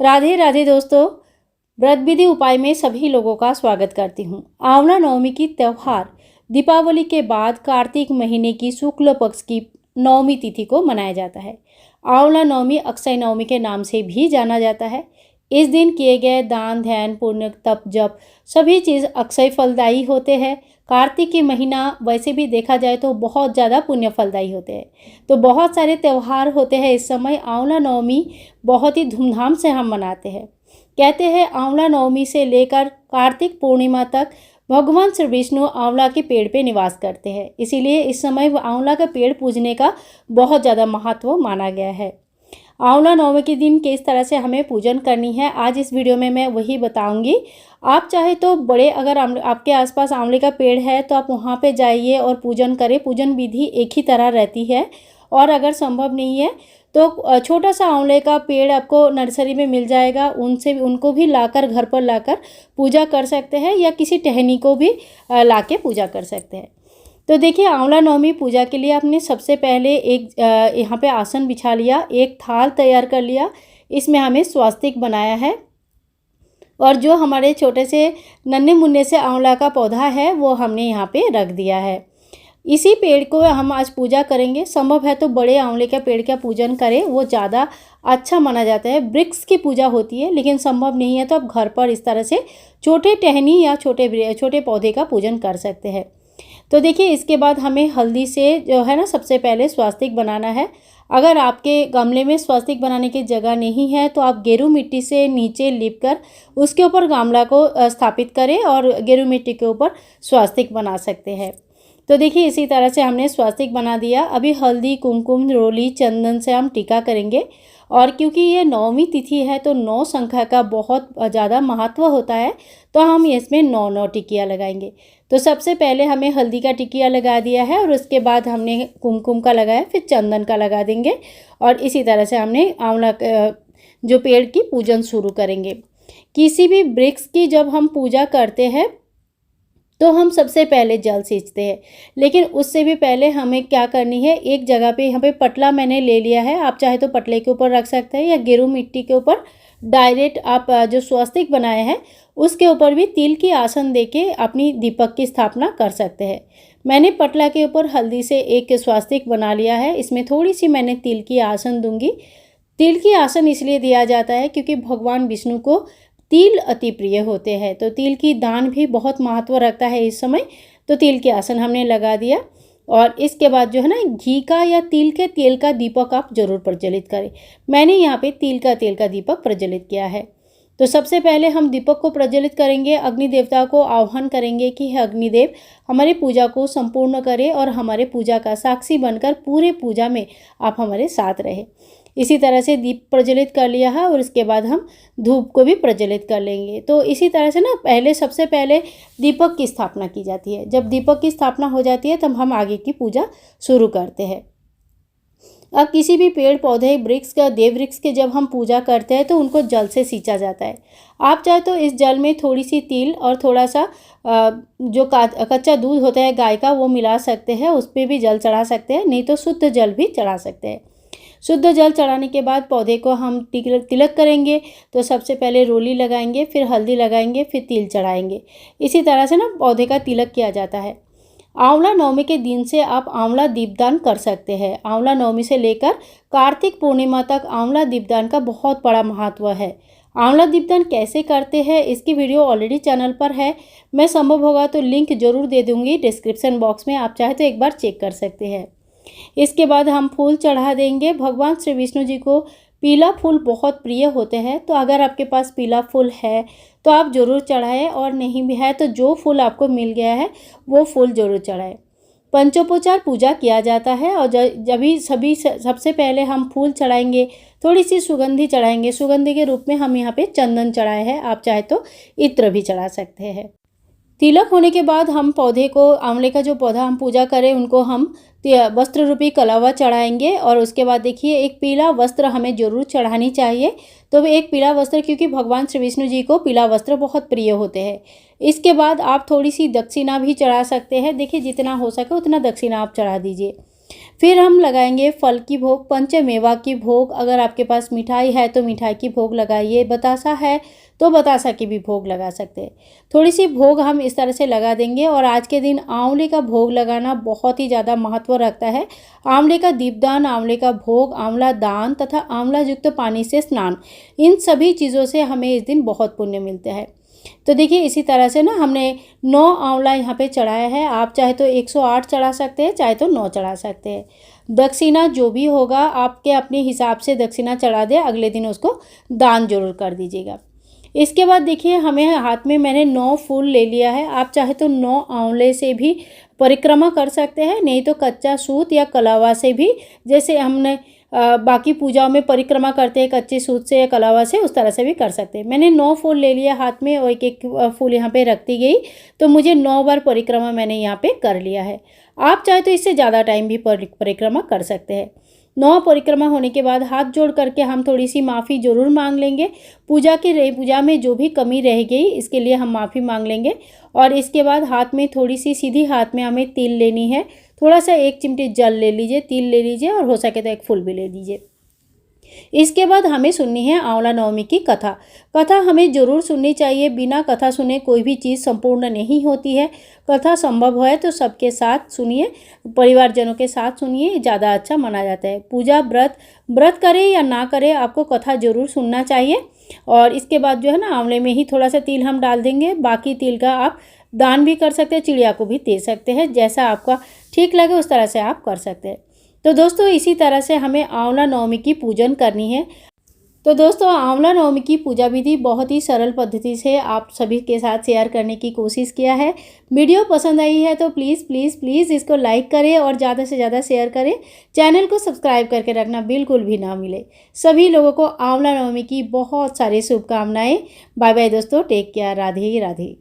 राधे राधे दोस्तों, व्रत विधि उपाय में सभी लोगों का स्वागत करती हूँ। आंवला नवमी की त्यौहार दीपावली के बाद कार्तिक महीने की शुक्ल पक्ष की नवमी तिथि को मनाया जाता है। आंवला नवमी अक्षय नवमी के नाम से भी जाना जाता है। इस दिन किए गए दान, ध्यान, पुण्य, तप, जप सभी चीज़ अक्षय फलदायी होते हैं। कार्तिक की महीना वैसे भी देखा जाए तो बहुत ज़्यादा पुण्य फलदायी होते हैं। तो बहुत सारे त्यौहार होते हैं इस समय। आंवला नवमी बहुत ही धूमधाम से हम मनाते हैं। कहते हैं आंवला नवमी से लेकर कार्तिक पूर्णिमा तक भगवान श्री विष्णु आंवला के पेड़ पे निवास करते हैं। इसीलिए इस समय आंवला का पेड़ पूजने का बहुत ज़्यादा महत्व माना गया है। आंवला नवमी के दिन किस तरह से हमें पूजन करनी है, आज इस वीडियो में मैं वही बताऊंगी। आप चाहे तो अगर आपके आसपास आंवले का पेड़ है तो आप वहां पे जाइए और पूजन करें। पूजन विधि एक ही तरह रहती है। और अगर संभव नहीं है तो छोटा सा आंवले का पेड़ आपको नर्सरी में मिल जाएगा, उनको भी लाकर घर पर लाकर पूजा कर सकते हैं, या किसी टहनी को भी लाके पूजा कर सकते हैं। तो देखिए, आंवला नवमी पूजा के लिए आपने सबसे पहले एक यहाँ पे आसन बिछा लिया, एक थाल तैयार कर लिया। इसमें हमें स्वास्तिक बनाया है, और जो हमारे छोटे से नन्हे मुन्ने से आंवला का पौधा है वो हमने यहाँ पे रख दिया है। इसी पेड़ को हम आज पूजा करेंगे। संभव है तो बड़े आंवले के पेड़ का पूजन करें, वो ज़्यादा अच्छा माना जाता है। वृक्ष की पूजा होती है, लेकिन संभव नहीं है तो आप घर पर इस तरह से छोटे टहनी या छोटे पौधे का पूजन कर सकते हैं। तो देखिए, इसके बाद हमें हल्दी से जो है ना, सबसे पहले स्वास्तिक बनाना है। अगर आपके गमले में स्वास्तिक बनाने की जगह नहीं है तो आप गेरू मिट्टी से नीचे लिप कर उसके ऊपर गमला को स्थापित करें और गेरू मिट्टी के ऊपर स्वास्तिक बना सकते हैं। तो देखिए, इसी तरह से हमने स्वास्तिक बना दिया। अभी हल्दी, कुमकुम, रोली, चंदन से हम टीका करेंगे। और क्योंकि ये नौवीं तिथि है तो 9 संख्या का बहुत ज़्यादा महत्व होता है, तो हम इसमें 9 टिकिया लगाएंगे। तो सबसे पहले हमें हल्दी का टिकिया लगा दिया है, और उसके बाद हमने कुमकुम का लगाया, फिर चंदन का लगा देंगे। और इसी तरह से हमने आंवला जो पेड़ की पूजन शुरू करेंगे। किसी भी वृक्ष की जब हम पूजा करते हैं तो हम सबसे पहले जल सींचते हैं, लेकिन उससे भी पहले हमें क्या करनी है, एक जगह पे यहाँ पे पटला मैंने ले लिया है। आप चाहे तो पटले के ऊपर रख सकते हैं, या गेरू मिट्टी के ऊपर डायरेक्ट आप जो स्वास्तिक बनाए हैं उसके ऊपर भी तिल की आसन देके अपनी दीपक की स्थापना कर सकते हैं। मैंने पटला के ऊपर हल्दी से एक स्वास्तिक बना लिया है। इसमें थोड़ी सी मैंने तिल की आसन दूंगी। तिल की आसन इसलिए दिया जाता है क्योंकि भगवान विष्णु को तिल अति प्रिय होते हैं, तो तिल की दान भी बहुत महत्व रखता है इस समय। तो तिल के आसन हमने लगा दिया, और इसके बाद जो है ना, घी का या तिल के तेल का दीपक आप जरूर प्रज्वलित करें। मैंने यहाँ पे तिल का तेल का दीपक प्रज्वलित किया है। तो सबसे पहले हम दीपक को प्रज्वलित करेंगे, अग्नि देवता को आह्वान करेंगे कि हे अग्निदेव, हमारी पूजा को संपूर्ण करें और हमारे पूजा का साक्षी बनकर पूरे पूजा में आप हमारे साथ रहे। इसी तरह से दीप प्रज्वलित कर लिया है, और इसके बाद हम धूप को भी प्रज्वलित कर लेंगे। तो इसी तरह से ना, सबसे पहले दीपक की स्थापना की जाती है। जब दीपक की स्थापना हो जाती है तब हम आगे की पूजा शुरू करते हैं। अब किसी भी पेड़ पौधे, वृक्ष का, देव वृक्ष के जब हम पूजा करते हैं तो उनको जल से सींचा जाता है। आप चाहे तो इस जल में थोड़ी सी तिल और थोड़ा सा जो कच्चा दूध होता है गाय का, वो मिला सकते हैं, उस पर भी जल चढ़ा सकते हैं, नहीं तो शुद्ध जल भी चढ़ा सकते हैं। शुद्ध जल चढ़ाने के बाद पौधे को हम तिलक करेंगे। तो सबसे पहले रोली लगाएंगे, फिर हल्दी लगाएंगे, फिर तिल चढ़ाएंगे। इसी तरह से ना पौधे का तिलक किया जाता है। आंवला नवमी के दिन से आप आंवला दीपदान कर सकते हैं। आंवला नवमी से लेकर कार्तिक पूर्णिमा तक आंवला दीपदान का बहुत बड़ा महत्व है। आंवला दीपदान कैसे करते हैं इसकी वीडियो ऑलरेडी चैनल पर है। मैं संभव होगा तो लिंक जरूर दे दूंगी डिस्क्रिप्शन बॉक्स में, आप चाहे तो एक बार चेक कर सकते हैं। इसके बाद हम फूल चढ़ा देंगे। भगवान श्री विष्णु जी को पीला फूल बहुत प्रिय होते हैं, तो अगर आपके पास पीला फूल है तो आप ज़रूर चढ़ाएं, और नहीं भी है तो जो फूल आपको मिल गया है वो फूल ज़रूर चढ़ाएं। पंचोपचार पूजा किया जाता है, और सबसे पहले हम फूल चढ़ाएंगे, थोड़ी सी सुगंधी चढ़ाएंगे। सुगंधी के रूप में हम यहाँ पे चंदन चढ़ाए हैं, आप चाहे तो इत्र भी चढ़ा सकते हैं। तिलक होने के बाद हम पौधे को, आंवले का जो पौधा हम पूजा करें, उनको हम वस्त्र रूपी कलावा चढ़ाएंगे। और उसके बाद देखिए, एक पीला वस्त्र हमें जरूर चढ़ानी चाहिए। तो एक पीला वस्त्र, क्योंकि भगवान श्री विष्णु जी को पीला वस्त्र बहुत प्रिय होते हैं। इसके बाद आप थोड़ी सी दक्षिणा भी चढ़ा सकते हैं। देखिए, जितना हो सके उतना दक्षिणा आप चढ़ा दीजिए। फिर हम लगाएंगे फल की भोग, पंचमेवा की भोग। अगर आपके पास मिठाई है तो मिठाई की भोग लगाइए, बतासा है तो बतासा की भी भोग लगा सकते हैं। थोड़ी सी भोग हम इस तरह से लगा देंगे। और आज के दिन आंवले का भोग लगाना बहुत ही ज़्यादा महत्व रखता है। आंवले का दीपदान, आंवले का भोग, आंवला दान तथा आंवला युक्त पानी से स्नान, इन सभी चीज़ों से हमें इस दिन बहुत पुण्य मिलता है। तो देखिए इसी तरह से ना हमने 9 आंवला यहाँ पे चढ़ाया है। आप चाहे तो 108 चढ़ा सकते हैं, चाहे तो 9 चढ़ा सकते हैं। दक्षिणा जो भी होगा आपके अपने हिसाब से दक्षिणा चढ़ा दे, अगले दिन उसको दान जरूर कर दीजिएगा। इसके बाद देखिए हमें हाथ में मैंने 9 फूल ले लिया है। आप चाहे तो 9 आंवले से भी परिक्रमा कर सकते हैं, नहीं तो कच्चा सूत या कलावा से भी, जैसे हमने बाकी पूजाओं में परिक्रमा करते हैं कच्चे सूत से या कलावा से, उस तरह से भी कर सकते हैं। मैंने 9 फूल ले लिया हाथ में और एक एक फूल यहाँ पे रखती गई, तो मुझे 9 बार परिक्रमा मैंने यहाँ पे कर लिया है। आप चाहे तो इससे ज़्यादा टाइम भी परिक्रमा कर सकते हैं। 9 परिक्रमा होने के बाद हाथ जोड़ करके हम थोड़ी सी माफ़ी ज़रूर मांग लेंगे। पूजा में जो भी कमी रह गई इसके लिए हम माफ़ी मांग लेंगे। और इसके बाद हाथ में थोड़ी सी सीधी हाथ में हमें तिल लेनी है। थोड़ा सा 1 चिमटी जल ले लीजिए, तिल ले लीजिए और हो सके तो 1 फूल भी ले लीजिए। इसके बाद हमें सुननी है आंवला नवमी की कथा। कथा हमें ज़रूर सुननी चाहिए, बिना कथा सुने कोई भी चीज़ संपूर्ण नहीं होती है। कथा संभव है तो सबके साथ सुनिए, परिवारजनों के साथ सुनिए, ज़्यादा अच्छा माना जाता है। पूजा व्रत करें या ना करें, आपको कथा ज़रूर सुनना चाहिए। और इसके बाद जो है ना आंवले में ही थोड़ा सा तिल हम डाल देंगे, बाकी तिल का आप दान भी कर सकते हैं, चिड़िया को भी दे सकते हैं, जैसा आपका ठीक लगे उस तरह से आप कर सकते हैं। तो दोस्तों इसी तरह से हमें आंवला नवमी की पूजन करनी है। तो दोस्तों आंवला नवमी की पूजा विधि बहुत ही सरल पद्धति से आप सभी के साथ शेयर करने की कोशिश किया है। वीडियो पसंद आई है तो प्लीज़ प्लीज़ प्लीज़ इसको लाइक करें और ज़्यादा से ज़्यादा शेयर करें। चैनल को सब्सक्राइब करके रखना बिल्कुल भी ना मिले। सभी लोगों को आंवला नवमी की बहुत सारी शुभकामनाएं। बाय बाय दोस्तों, टेक केयर, राधे राधे।